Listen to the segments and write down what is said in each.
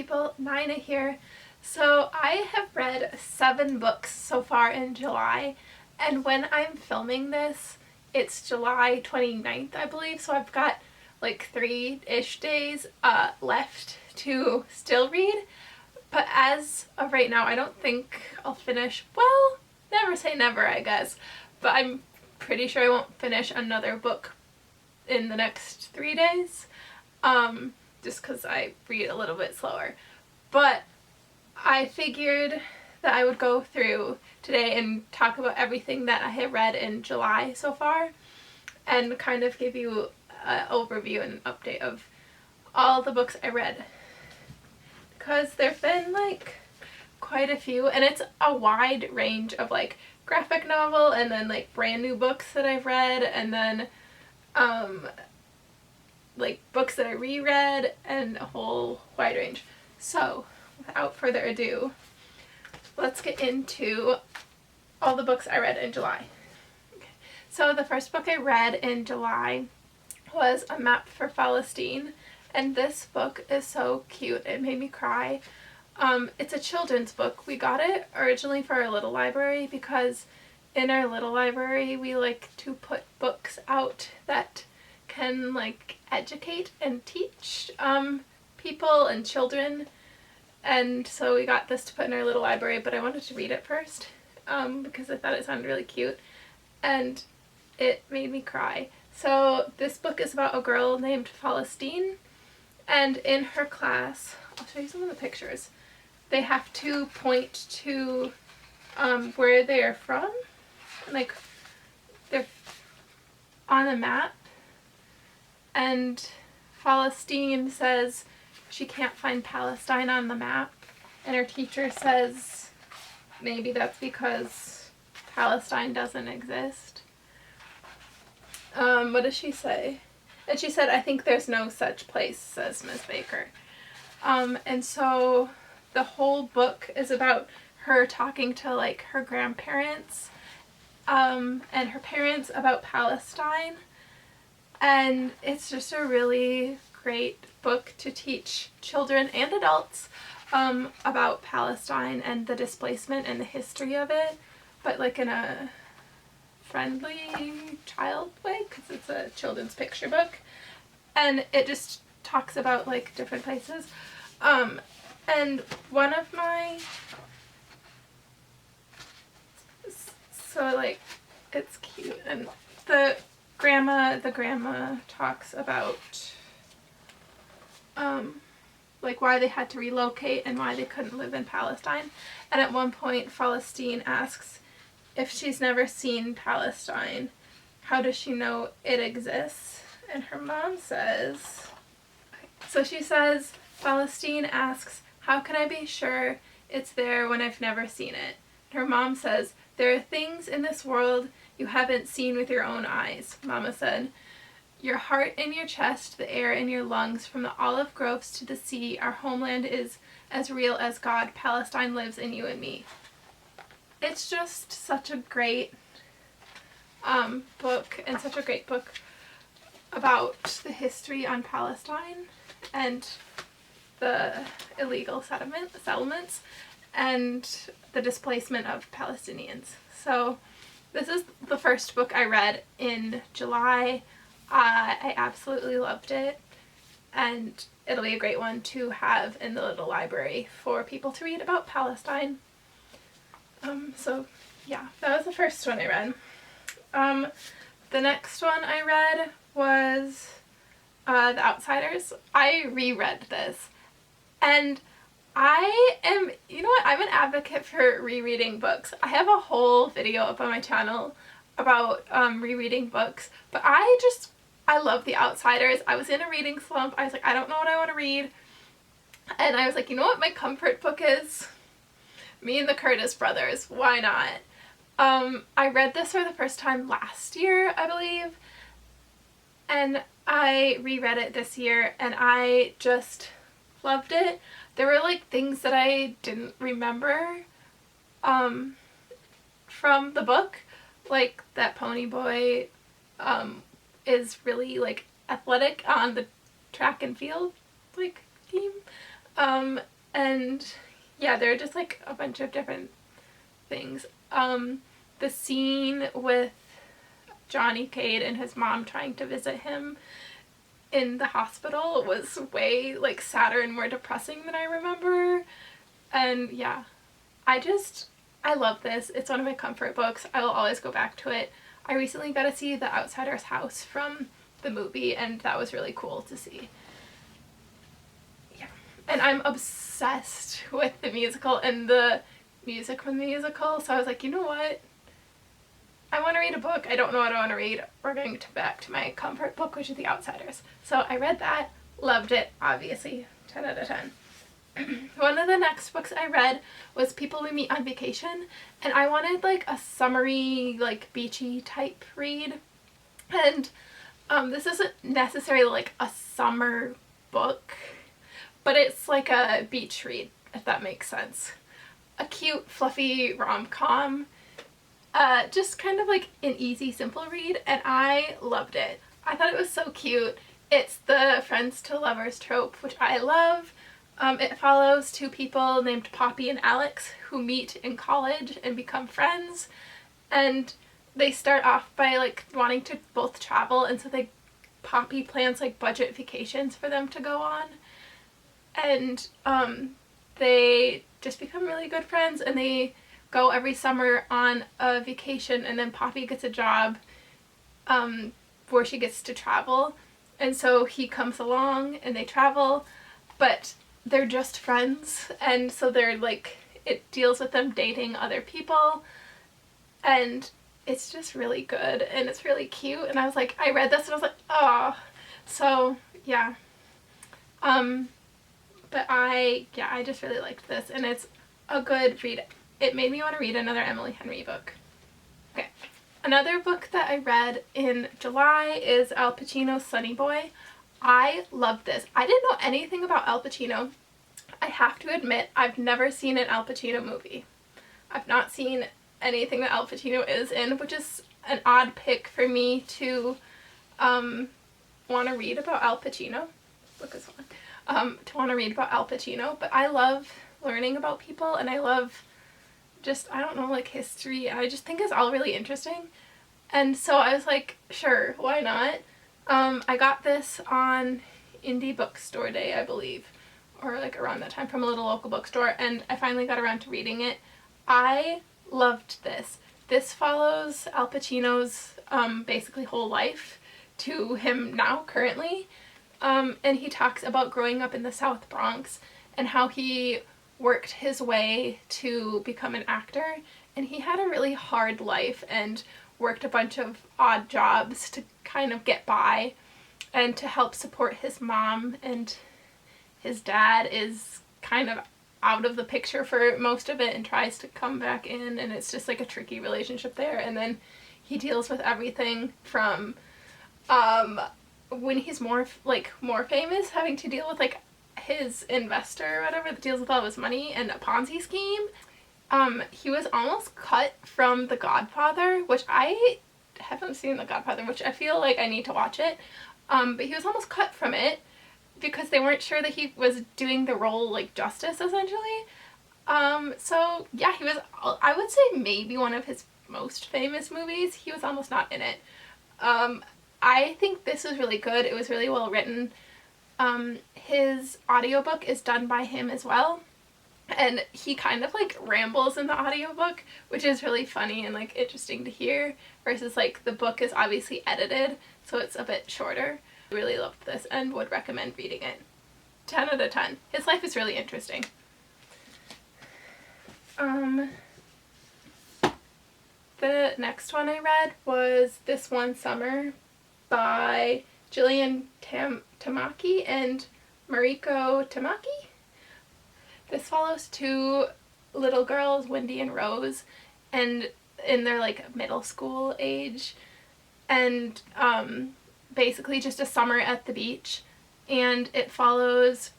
people, Nina here. So I have read 7 books so far in July, and when I'm filming this, it's July 29th, I believe, so I've got like 3-ish days left to still read. But as of right now, I don't think I'll finish, well, never say never, I guess, but I'm pretty sure I won't finish another book in the next 3 days, just because I read a little bit slower. But I figured that I would go through today and talk about everything that I have read in July so far, and kind of give you an overview and an update of all the books I read, because there've been like quite a few, and it's a wide range of like graphic novel and then like brand new books that I've read, and then like books that I reread, and a whole wide range. So without further ado, let's get into all the books I read in July. Okay. So the first book I read in July was A Map for Palestine, and this book is so cute. It made me cry. It's a children's book. We got it originally for our little library because in our little library we like to put books out that can like educate and teach people and children, and so we got this to put in our little library, but I wanted to read it first because I thought it sounded really cute and it made me cry. So this book is about a girl named Palestine, and in her class, I'll show you some of the pictures, they have to point to where they are from, like they're on a map, and Palestine says she can't find Palestine on the map, and her teacher says maybe that's because Palestine doesn't exist. What does she say? And she said, "I think there's no such place," says Miss Baker. And so the whole book is about her talking to like her grandparents and her parents about Palestine, and it's just a really great book to teach children and adults about Palestine and the displacement and the history of it, but like in a friendly child way, because it's a children's picture book, and it just talks about like different places. And one of my, so like it's cute, and the grandma talks about like why they had to relocate and why they couldn't live in Palestine. And at one point Palestine asks if she's never seen Palestine, how does she know it exists? And her mom says, so she says, Palestine asks, how can I be sure it's there when I've never seen it? Her mom says, there are things in this world you haven't seen with your own eyes, Mama said. Your heart in your chest, the air in your lungs, from the olive groves to the sea, our homeland is as real as God. Palestine lives in you and me. It's just such a great book, and such a great book about the history on Palestine and the illegal settlements and the displacement of Palestinians. So this is the first book I read in July. I absolutely loved it, and it'll be a great one to have in the little library for people to read about Palestine. So yeah, that was the first one I read. The next one I read was The Outsiders. I reread this, and I am, you know what, I'm an advocate for rereading books. I have a whole video up on my channel about rereading books, but I love The Outsiders. I was in a reading slump. I was like, I don't know what I want to read, and I was like, you know what my comfort book is? Me and the Curtis Brothers. Why not? I read this for the first time last year, I believe, and I reread it this year, and I just loved it. There were like things that I didn't remember from the book, like that pony boy is really like athletic on the track and field like team, And yeah, there are just like a bunch of different things. The scene with Johnny Cade and his mom trying to visit him in the hospital was way like sadder and more depressing than I remember. And yeah, I love this. It's one of my comfort books. I will always go back to it. I recently got to see The Outsider's House from the movie, and that was really cool to see. Yeah. And I'm obsessed with the musical and the music from the musical, so I was like, you know what? I want to read a book. I don't know what I want to read. We're going back to my comfort book, which is The Outsiders. So I read that, loved it, obviously, 10 out of 10. One of the next books I read was People We Meet on Vacation, and I wanted like a summery, like beachy type read. And this isn't necessarily like a summer book, but it's like a beach read, if that makes sense. A cute, fluffy rom-com. Just kind of like an easy, simple read, and I loved it. I thought it was so cute. It's the friends to lovers trope, which I love. It follows two people named Poppy and Alex who meet in college and become friends, and they start off by like wanting to both travel, and so Poppy plans like budget vacations for them to go on, and they just become really good friends, and they go every summer on a vacation, and then Poppy gets a job where she gets to travel, and so he comes along and they travel, but they're just friends, and so they're like, it deals with them dating other people, and it's just really good, and it's really cute, and I was like, I read this and I was like, oh, so yeah, but I just really liked this, and it's a good read. It made me want to read another Emily Henry book. Okay, another book that I read in July is Al Pacino's Sonny Boy. I loved this. I didn't know anything about Al Pacino. I have to admit, I've never seen an Al Pacino movie. I've not seen anything that Al Pacino is in, which is an odd pick for me to want to read about Al Pacino. Book is fun. To want to read about Al Pacino, but I love learning about people, and I love just, I don't know, like history. I just think it's all really interesting. And so I was like, sure, why not? I got this on Indie Bookstore Day, I believe, or like around that time, from a little local bookstore, and I finally got around to reading it. I loved this. This follows Al Pacino's basically whole life to him now, currently, and he talks about growing up in the South Bronx and how he worked his way to become an actor, and he had a really hard life and worked a bunch of odd jobs to kind of get by and to help support his mom, and his dad is kind of out of the picture for most of it and tries to come back in, and it's just like a tricky relationship there. And then he deals with everything from when he's more famous, having to deal with like his investor or whatever that deals with all his money and a Ponzi scheme. He was almost cut from The Godfather, which I haven't seen The Godfather, which I feel like I need to watch it. But he was almost cut from it because they weren't sure that he was doing the role like justice, essentially. So yeah, he was, I would say, maybe one of his most famous movies. He was almost not in it. I think this was really good. It was really well written. His audiobook is done by him as well, and he kind of like rambles in the audiobook, which is really funny and like interesting to hear, versus like the book is obviously edited, so it's a bit shorter. I really loved this and would recommend reading it. 10 out of 10. His life is really interesting. The next one I read was This One Summer by Jillian Tamaki and Mariko Tamaki. This follows two little girls, Wendy and Rose, and in their like middle school age, and basically just a summer at the beach, and it follows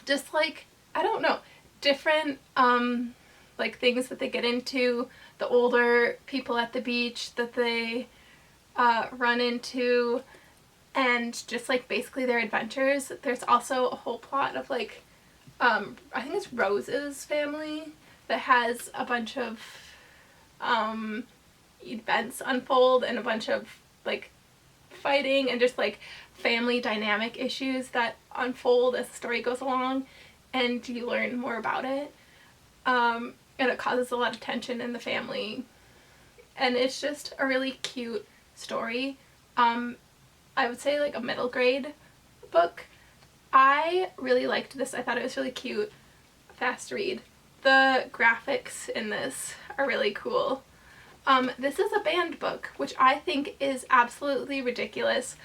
just like, I don't know, different like things that they get into, the older people at the beach that they run into, and just like basically their adventures. There's also a whole plot of like I think it's Rose's family that has a bunch of events unfold and a bunch of like fighting and just like family dynamic issues that unfold as the story goes along, and you learn more about it. And it causes a lot of tension in the family, and it's just a really cute story. I would say like a middle grade book. I really liked this. I thought it was really cute, fast read. The graphics in this are really cool. This is a banned book, which I think is absolutely ridiculous.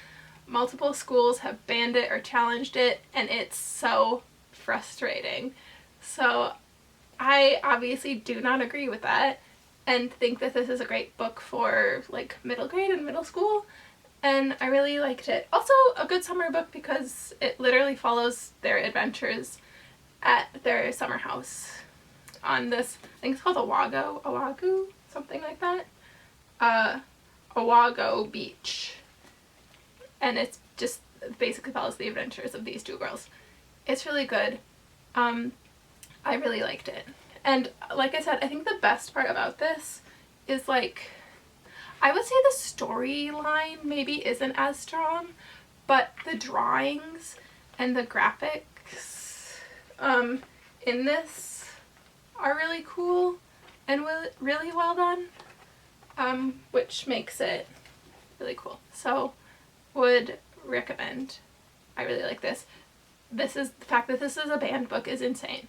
Multiple schools have banned it or challenged it, and it's so frustrating. So I obviously do not agree with that and think that this is a great book for like middle grade and middle school, and I really liked it. Also a good summer book because it literally follows their adventures at their summer house on this, I think it's called Oahu, something like that. Oahu Beach. And it's just basically follows the adventures of these two girls. It's really good. I really liked it. And like I said, I think the best part about this is like, I would say the storyline maybe isn't as strong, but the drawings and the graphics in this are really cool and really well done, which makes it really cool. So would recommend. I really like this. The fact that this is a banned book is insane.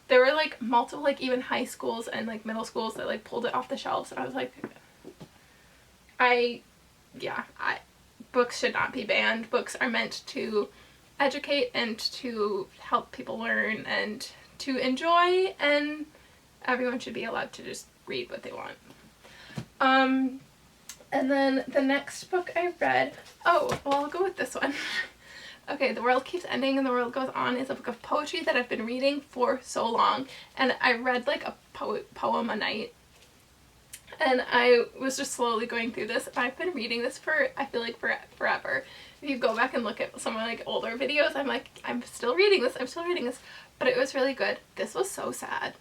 There were like multiple like even high schools and like middle schools that like pulled it off the shelves, and I was like, books should not be banned. Books are meant to educate and to help people learn and to enjoy, and everyone should be allowed to just read what they want. And then the next book I read, oh, well, I'll go with this one. Okay, The World Keeps Ending and the World Goes On is a book of poetry that I've been reading for so long, and I read like a poem a night, and I was just slowly going through this. I've been reading this for, I feel like, forever. If you go back and look at some of my like older videos, I'm like, I'm still reading this, but it was really good. This was so sad.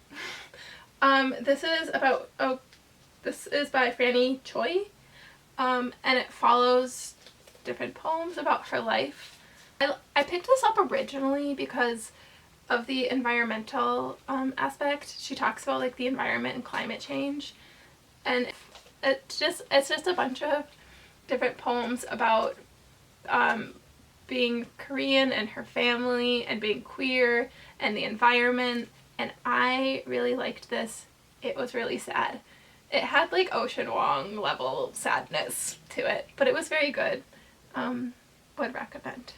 This is by Franny Choi, and it follows different poems about her life. I picked this up originally because of the environmental aspect. She talks about like the environment and climate change, and it's just a bunch of different poems about being Korean and her family and being queer and the environment, and I really liked this. It was really sad. It had like Ocean Wong level sadness to it, but it was very good. Would recommend.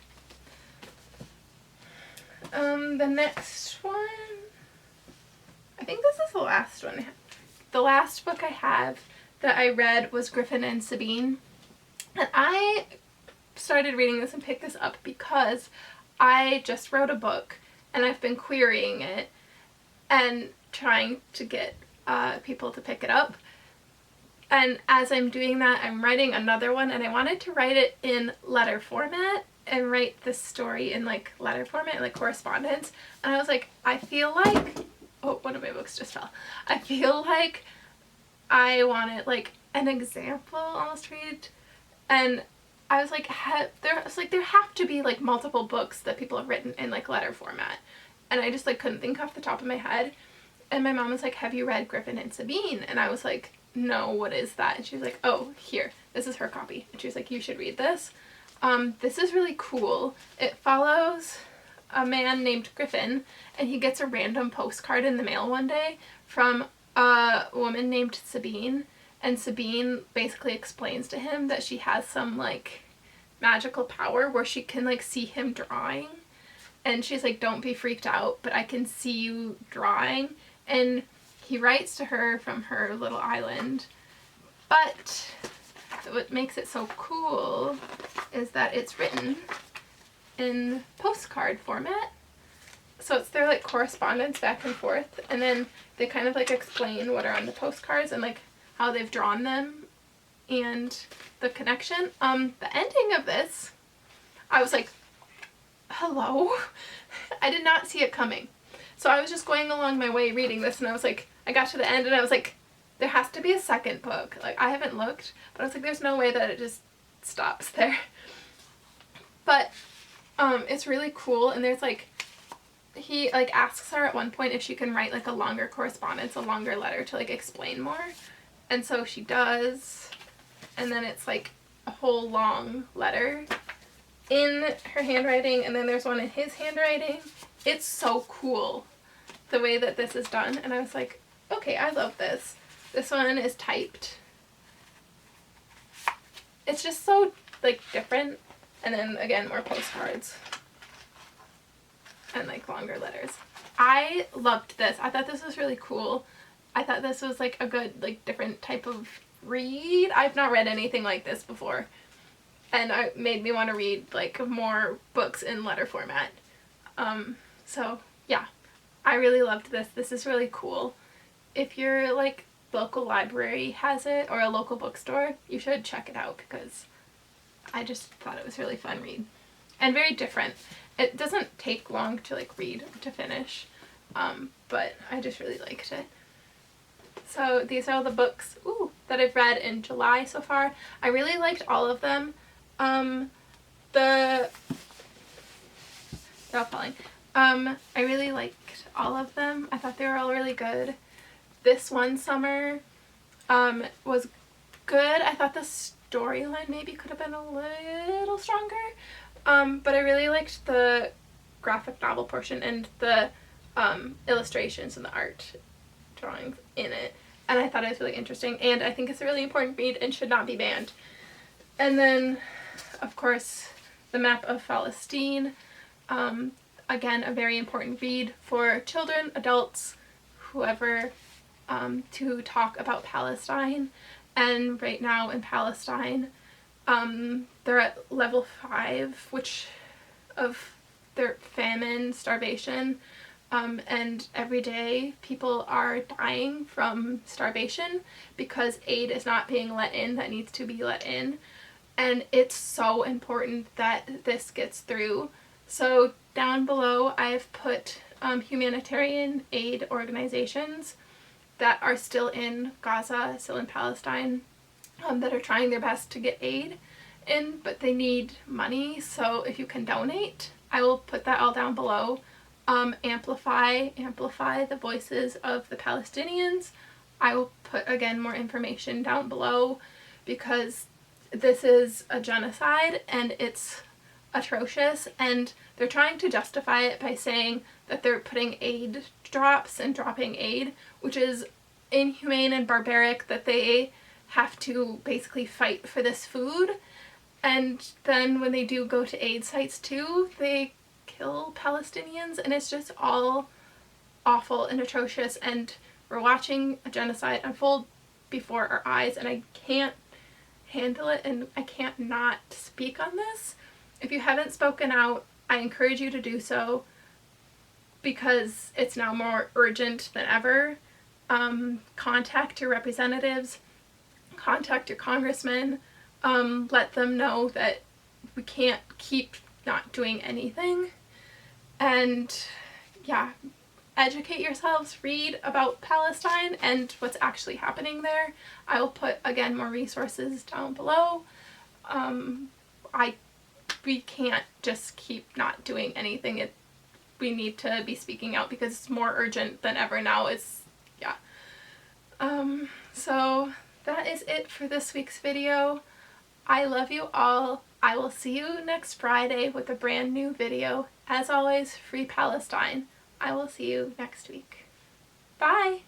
The next one, I think this is the last one. The last book I have that I read was Griffin and Sabine, and I started reading this and picked this up because I just wrote a book and I've been querying it and trying to get people to pick it up. And as I'm doing that, I'm writing another one, and I wanted to write it in letter format and write this story in like letter format, like correspondence. And I was like, I feel like, oh, one of my books just fell. I feel like I wanted like an example almost read, and I was like, there have to be like multiple books that people have written in like letter format, and I just like couldn't think off the top of my head. And my mom was like, have you read Griffin and Sabine? And I was like, no, what is that? And she was like, oh, here, this is her copy. And she was like, you should read this. This is really cool. It follows a man named Griffin, and he gets a random postcard in the mail one day from a woman named Sabine, and Sabine basically explains to him that she has some like magical power where she can like see him drawing, and she's like, don't be freaked out, but I can see you drawing. And he writes to her from her little island, but what makes it so cool is that it's written in postcard format. So it's their like correspondence back and forth, and then they kind of like explain what are on the postcards and like how they've drawn them and the connection. The ending of this, I was like, hello? I did not see it coming. So I was just going along my way reading this, and I was like, I got to the end and I was like, there has to be a second book. Like, I haven't looked, but I was like, there's no way that it just stops there. But it's really cool, and there's like, he like asks her at one point if she can write like a longer correspondence, a longer letter to like explain more. And so she does, and then it's like a whole long letter in her handwriting, and then there's one in his handwriting. It's so cool the way that this is done, and I was like, okay, I love this. This one is typed. It's just so like different, and then again more postcards and like longer letters. I loved this. I thought this was really cool. I thought this was like a good like different type of read. I've not read anything like this before, and it made me want to read like more books in letter format. So yeah, I really loved this. This is really cool. If your like local library has it or a local bookstore, you should check it out, because I just thought it was a really fun read and very different. It doesn't take long to like read to finish, but I just really liked it. So these are all the books that I've read in July so far. I really liked all of them. They're all falling. I really liked all of them. I thought they were all really good. This one summer was good. I thought the storyline maybe could have been a little stronger, but I really liked the graphic novel portion and the illustrations and the art drawings in it, and I thought it was really interesting, and I think it's a really important read and should not be banned. And then of course the Map of Palestine, again a very important read for children, adults, whoever, to talk about Palestine. And right now in Palestine, they're at level 5, which of their famine, starvation, and every day people are dying from starvation because aid is not being let in that needs to be let in. And it's so important that this gets through. So down below I've put humanitarian aid organizations that are still in Gaza, still in Palestine, that are trying their best to get aid in, but they need money. So if you can donate, I will put that all down below. Amplify the voices of the Palestinians. I will put again more information down below, because this is a genocide and it's atrocious, and they're trying to justify it by saying that they're putting aid drops and dropping aid, which is inhumane and barbaric, that they have to basically fight for this food. And then when they do go to aid sites too, they kill Palestinians, and it's just all awful and atrocious, and we're watching a genocide unfold before our eyes, and I can't handle it, and I can't not speak on this. If you haven't spoken out, I encourage you to do so, because it's now more urgent than ever. Contact your representatives, contact your congressmen, let them know that we can't keep not doing anything. And yeah, educate yourselves, read about Palestine and what's actually happening there. I will put again more resources down below. We can't just keep not doing anything. We need to be speaking out because it's more urgent than ever now. So that is it for this week's video. I love you all. I will see you next Friday with a brand new video. As always, free Palestine. I will see you next week. Bye!